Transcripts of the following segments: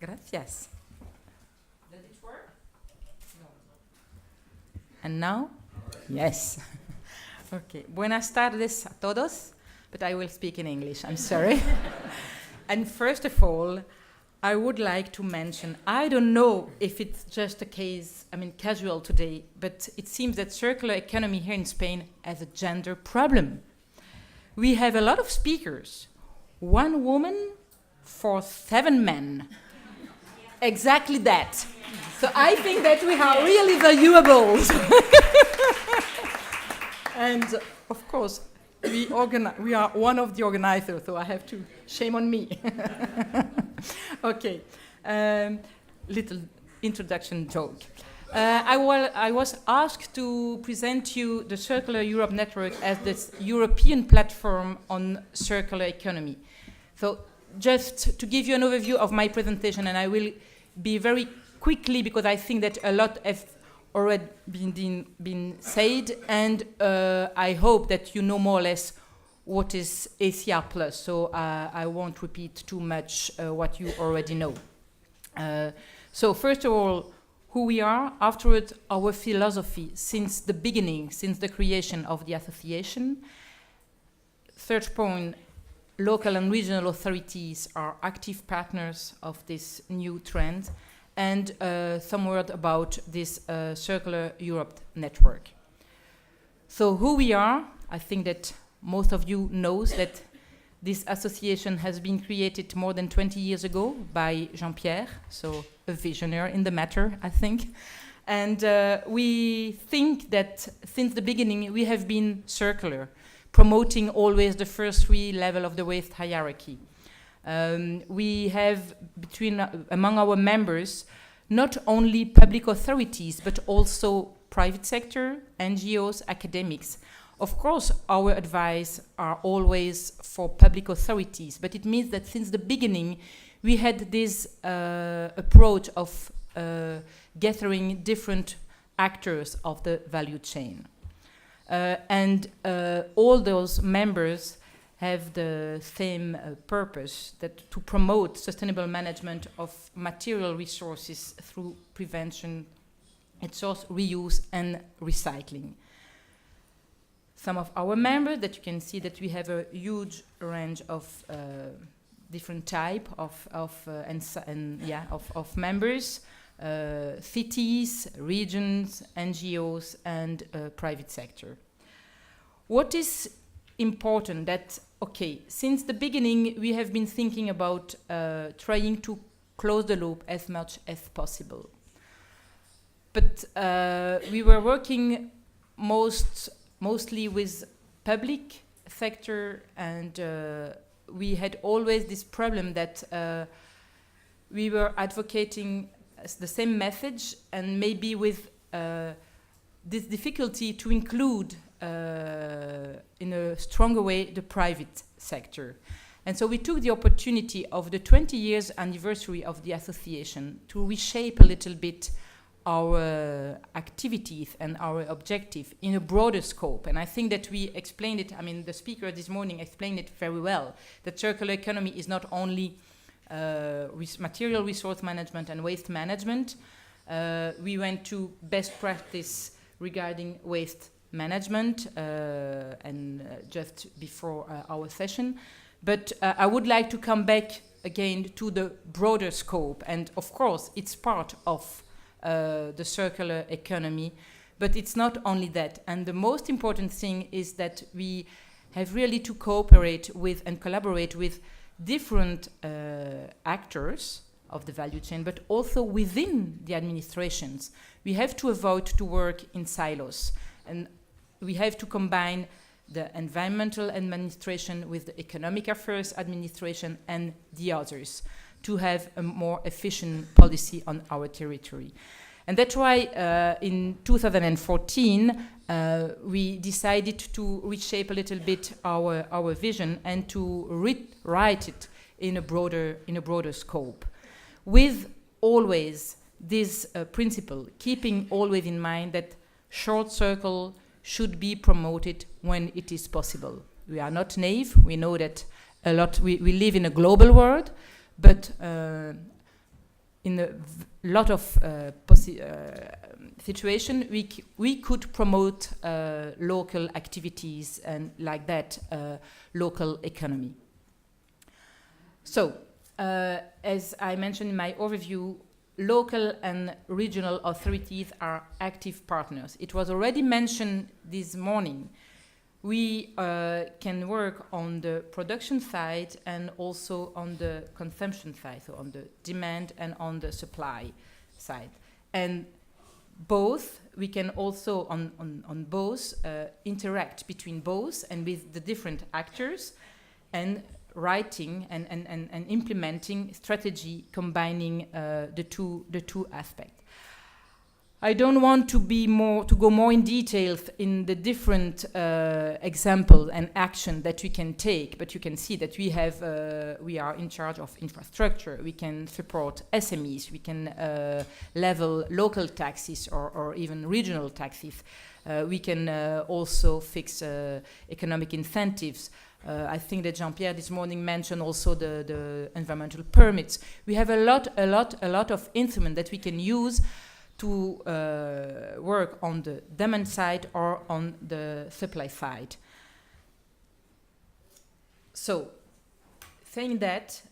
Gracias. Does it work? No. And now? Yes. Okay. Buenas tardes a todos, but I will speak in English. I'm sorry. And first of all, I would like to mention, I don't know if it's just a case, casual today, but it seems that circular economy here in Spain has a gender problem. We have a lot of speakers, 1 woman for 7 men. Exactly that. So I think that we are really valuable. And of course, we are one of the organizers, so I have to, shame on me. Okay, little introduction joke. I was asked to present you the Circular Europe Network as this European platform on circular economy. So just to give you an overview of my presentation, and I will be very quickly because I think that a lot has already been said, and I hope that you know more or less what is ACR+, so I won't repeat too much what you already know. So first of all, who we are, afterwards our philosophy since the beginning, since the creation of the association. Third point, local and regional authorities are active partners of this new trend, and some word about this Circular Europe Network. So who we are, I think that most of you knows that this association has been created more than 20 years ago by Jean-Pierre, so a visionary in the matter, I think. And we think that since the beginning we have been circular, promoting always the first 3 levels of the waste hierarchy. We have among our members not only public authorities but also private sector, NGOs, academics. Of course, our advice are always for public authorities, but it means that since the beginning we had this approach of gathering different actors of the value chain. And all those members have the same purpose, that to promote sustainable management of material resources through prevention, resource reuse and recycling. Some of our members, that you can see that we have a huge range of different type of members, cities, regions, NGOs, and private sector. What is important that, okay, since the beginning we have been thinking about trying to close the loop as much as possible. But we were working mostly with public sector, and we had always this problem that we were advocating the same message, and maybe with this difficulty to include in a stronger way the private sector. And so we took the opportunity of the 20 years anniversary of the association to reshape a little bit our activities and our objective in a broader scope. And I think that we explained it, the speaker this morning explained it very well, that circular economy is not only material resource management and waste management. We went to best practice regarding waste management and just before our session. But I would like to come back again to the broader scope, and of course it's part of the circular economy, but it's not only that. And the most important thing is that we have really to cooperate with and collaborate with different actors of the value chain, but also within the administrations. We have to avoid to work in silos, and we have to combine the environmental administration with the economic affairs administration and the others to have a more efficient policy on our territory. And that's why in 2014 we decided to reshape a little bit our vision and to rewrite it in a broader scope, with always this principle, keeping always in mind that short circle should be promoted when it is possible. We are not naive. We know that we live in a global world, but in a lot of situation, we could promote local activities and like that local economy. So, as I mentioned in my overview, local and regional authorities are active partners. It was already mentioned this morning. We can work on the production side and also on the consumption side, so on the demand and on the supply side. And both, we can also on both interact between both and with the different actors and writing and implementing strategy combining the two aspects. I don't want to go more in details in the different examples and action that we can take, but you can see that we are in charge of infrastructure. We can support SMEs. We can level local taxes or even regional taxes. We can also fix economic incentives. I think that Jean-Pierre this morning mentioned also the environmental permits. We have a lot of instruments that we can use to work on the demand side or on the supply side. So, saying that,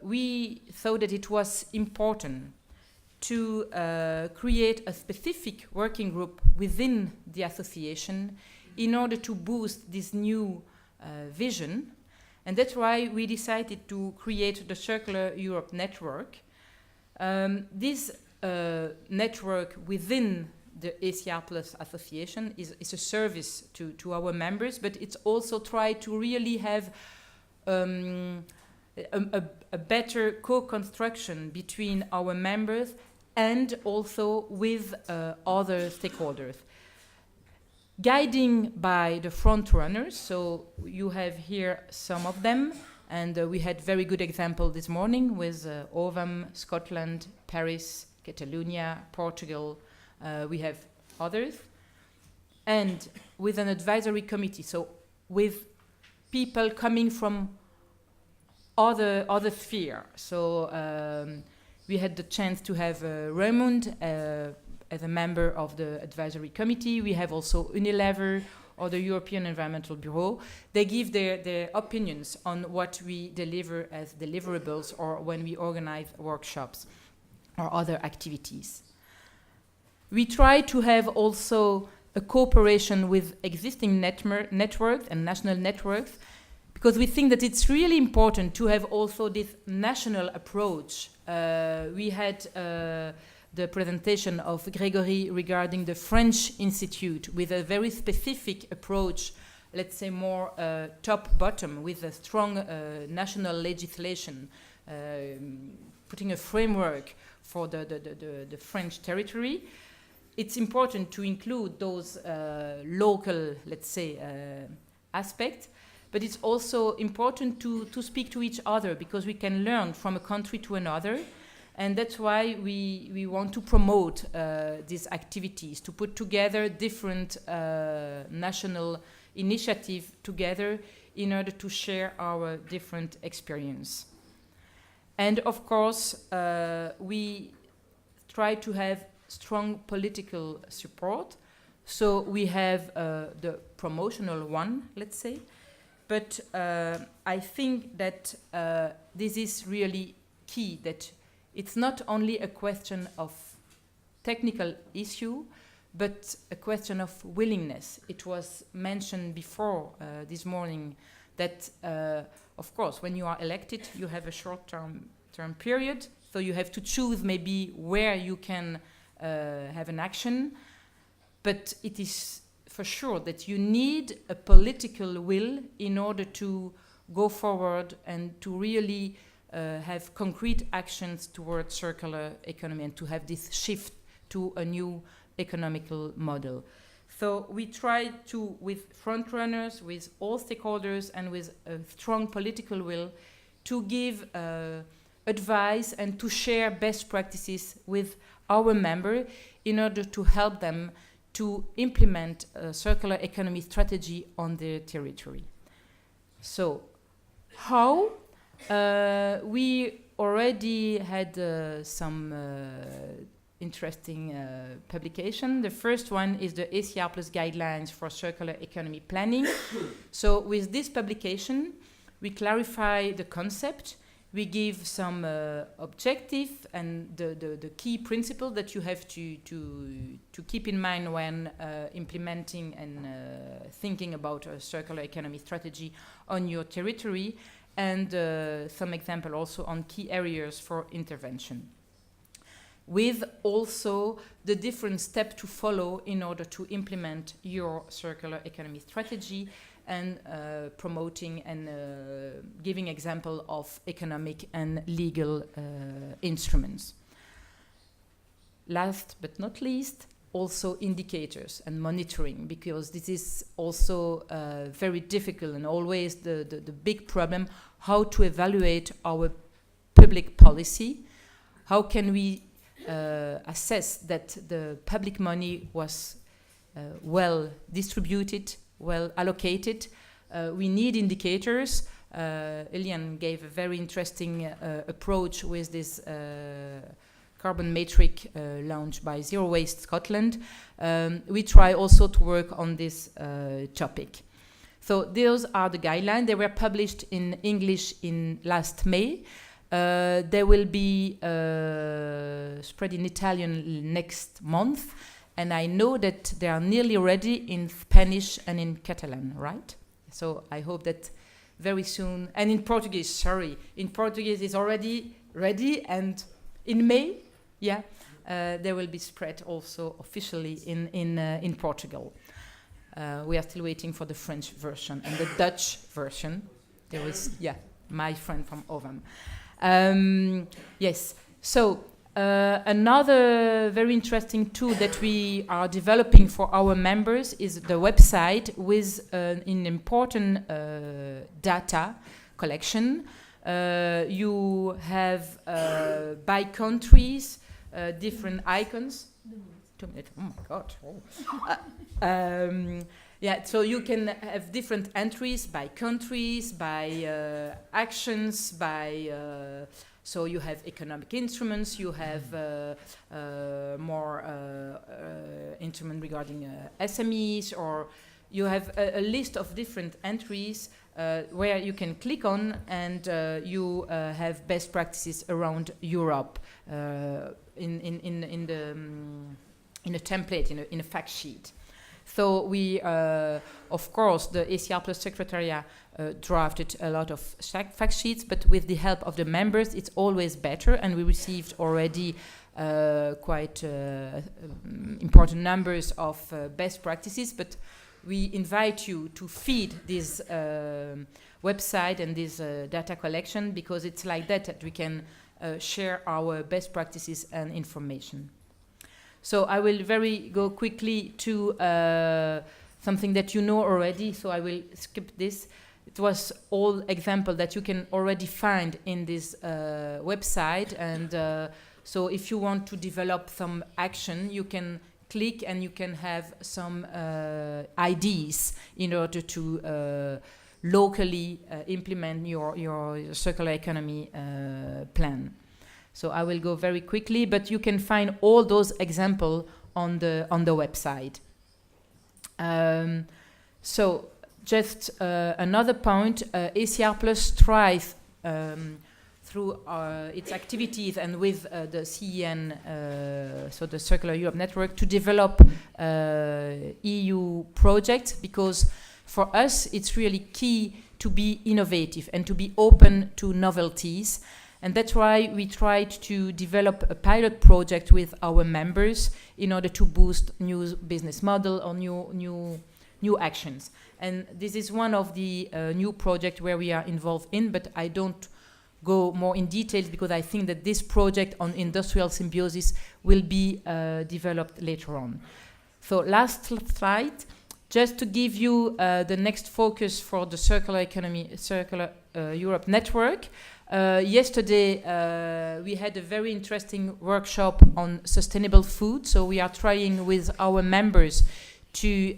we thought that it was important to create a specific working group within the association in order to boost this new vision, and that's why we decided to create the Circular Europe Network. This network within the ACR Plus Association is a service to our members, but it's also try to really have a better co-construction between our members and also with other stakeholders. Guiding by the front runners, so you have here some of them, and we had very good example this morning with Ovam, Scotland, Paris, Catalonia, Portugal. We have others, and with an advisory committee, so with people coming from other sphere. So we had the chance to have Raymond as a member of the advisory committee. We have also Unilever or the European Environmental Bureau. They give their opinions on what we deliver as deliverables or when we organize workshops or other activities. We try to have also a cooperation with existing networks and national networks, because we think that it's really important to have also this national approach. We had the presentation of Grégory regarding the French Institute with a very specific approach, let's say more top-bottom, with a strong national legislation, putting a framework for the French territory. It's important to include those local, let's say, aspects, but it's also important to speak to each other, because we can learn from a country to another. And that's why we want to promote these activities, to put together different national initiatives together in order to share our different experience. And of course, we try to have strong political support. So we have the promotional one, let's say. But I think that this is really key, that it's not only a question of technical issue, but a question of willingness. It was mentioned before this morning that, of course, when you are elected, you have a short-term period, so you have to choose maybe where you can have an action, but it is for sure that you need a political will in order to go forward and to really have concrete actions towards circular economy and to have this shift to a new economical model. So we try to, with front runners, with all stakeholders, and with a strong political will, to give advice and to share best practices with our members in order to help them to implement a circular economy strategy on their territory. So, how? We already had some interesting publication. The first one is the ACR Plus Guidelines for Circular Economy Planning. So with this publication, we clarify the concept. We give some objective and the key principle that you have to keep in mind when implementing and thinking about a circular economy strategy on your territory, and some example also on key areas for intervention, with also the different steps to follow in order to implement your circular economy strategy, and promoting and giving example of economic and legal instruments. Last but not least, also indicators and monitoring, because this is also very difficult and always the big problem, how to evaluate our public policy. How can we assess that the public money was well distributed, well allocated? We need indicators. Eliane gave a very interesting approach with this carbon matrix launched by Zero Waste Scotland. We try also to work on this topic. So those are the guidelines. They were published in English in last May. They will be spread in Italian next month. And I know that they are nearly ready in Spanish and in Catalan, right? So I hope that very soon, and in Portuguese, sorry, in Portuguese is already ready, and in May, yeah, they will be spread also officially in Portugal. We are still waiting for the French version and the Dutch version. There was, yeah, my friend from Ovam. Yes, so another very interesting tool that we are developing for our members is the website with an important data collection. You have by countries different icons. 2 minutes. Oh my God. Oh. Yeah, so you can have different entries by countries, by actions, by so you have economic instruments, you have more instrument regarding SMEs, or you have a list of different entries where you can click on, and you have best practices around Europe in a template, in a fact sheet. So we, of course, the ACR Plus Secretaria drafted a lot of fact sheets, but with the help of the members, it's always better. And we received already quite important numbers of best practices. But we invite you to feed this website and this data collection, because it's like that we can share our best practices and information. So I will go quickly to something that you know already, so I will skip this. It was all example that you can already find in this website, and so if you want to develop some action, you can click and you can have some ideas in order to locally implement your circular economy plan. So I will go very quickly, but you can find all those examples on the website. So just another point, ACR Plus strives through its activities and with the CEN, so the Circular Europe Network, to develop EU projects, because for us it's really key to be innovative and to be open to novelties. And that's why we tried to develop a pilot project with our members in order to boost new business model or new actions. And this is one of the new projects where we are involved in, but I don't go more in details because I think that this project on industrial symbiosis will be developed later on. So last slide, just to give you the next focus for the Circular Economy, Circular Europe Network. Yesterday we had a very interesting workshop on sustainable food. So we are trying with our members to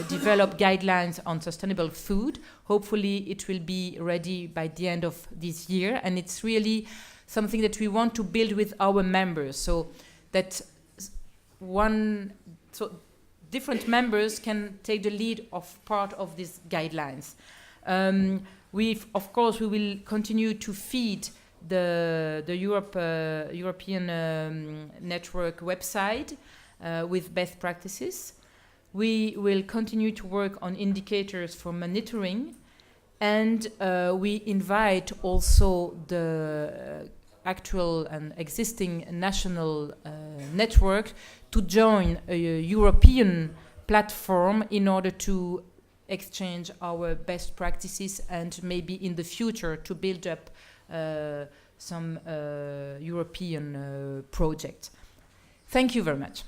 develop guidelines on sustainable food. Hopefully it will be ready by the end of this year, and it's really something that we want to build with our members, so that different members can take the lead of part of these guidelines. Of course, we will continue to feed the European network website with best practices. We will continue to work on indicators for monitoring, and we invite also the actual and existing national network to join a European platform in order to exchange our best practices and maybe in the future to build up some European project. Thank you very much.